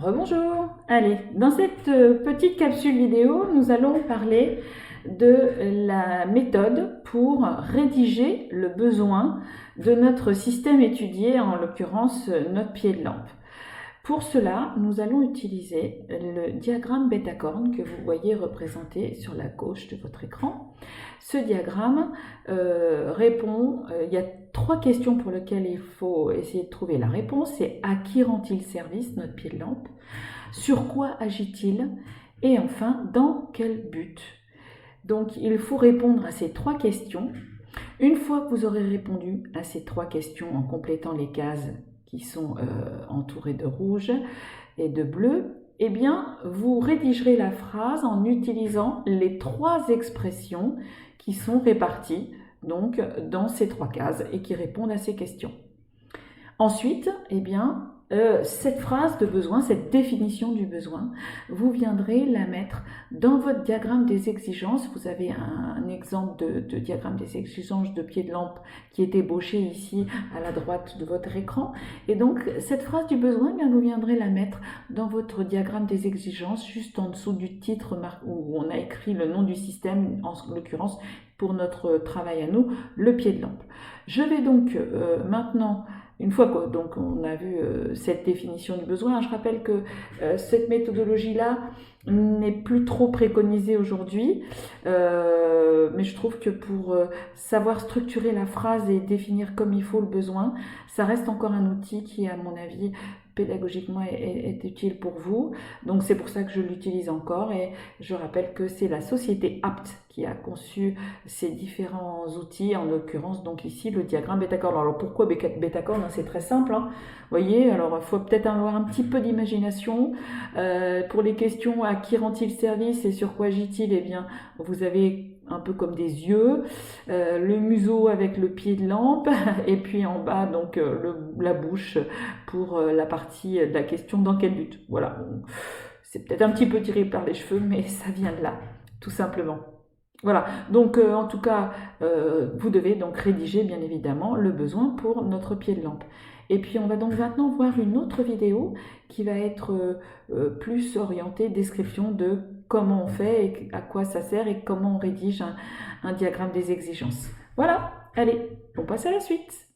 Rebonjour. Allez, dans cette petite capsule vidéo, nous allons parler de la méthode pour rédiger le besoin de notre système étudié, en l'occurrence notre pied de lampe. Pour cela, nous allons utiliser le diagramme Betacorn que vous voyez représenté sur la gauche de votre écran. Ce diagramme répond, il y a 3 questions pour lesquelles il faut essayer de trouver la réponse. C'est à qui rend-il service, notre pied de lampe? Sur quoi agit-il? Et enfin, dans quel but? Donc, il faut répondre à ces 3 questions. Une fois que vous aurez répondu à ces 3 questions en complétant les cases qui sont entourées de rouge et de bleu, eh bien, vous rédigerez la phrase en utilisant les 3 expressions qui sont réparties donc, dans ces 3 cases et qui répondent à ces questions. Ensuite, eh bien, cette phrase de besoin, cette définition du besoin, vous viendrez la mettre dans votre diagramme des exigences. Vous avez un exemple de diagramme des exigences de pied de lampe qui est ébauché ici à la droite de votre écran. Et donc, cette phrase du besoin, eh bien, vous viendrez la mettre dans votre diagramme des exigences, juste en dessous du titre où on a écrit le nom du système, en l'occurrence, pour notre travail à nous, le pied de lampe. Je vais donc maintenant... Une fois qu'on a vu cette définition du besoin, je rappelle que cette méthodologie-là n'est plus trop préconisée aujourd'hui, mais je trouve que pour savoir structurer la phrase et définir comme il faut le besoin, ça reste encore un outil qui, à mon avis, pédagogiquement est utile pour vous. Donc c'est pour ça que je l'utilise encore, et je rappelle que c'est la société APT qui a conçu ces différents outils, en l'occurrence donc ici le diagramme Betacorn. Alors pourquoi Betacorn? C'est très simple, hein. Vous voyez, alors il faut peut-être avoir un petit peu d'imagination. Pour les questions à qui rend-il service et sur quoi agit-il, eh bien vous avez un peu comme des yeux, le museau avec le pied de lampe, et puis en bas donc la bouche pour la partie de la question dans quel but. Voilà, c'est peut-être un petit peu tiré par les cheveux, mais ça vient de là, tout simplement. Voilà, donc en tout cas, vous devez donc rédiger bien évidemment le besoin pour notre pied de lampe. Et puis on va donc maintenant voir une autre vidéo qui va être plus orientée description de comment on fait et à quoi ça sert et comment on rédige un diagramme des exigences. Voilà, allez, on passe à la suite.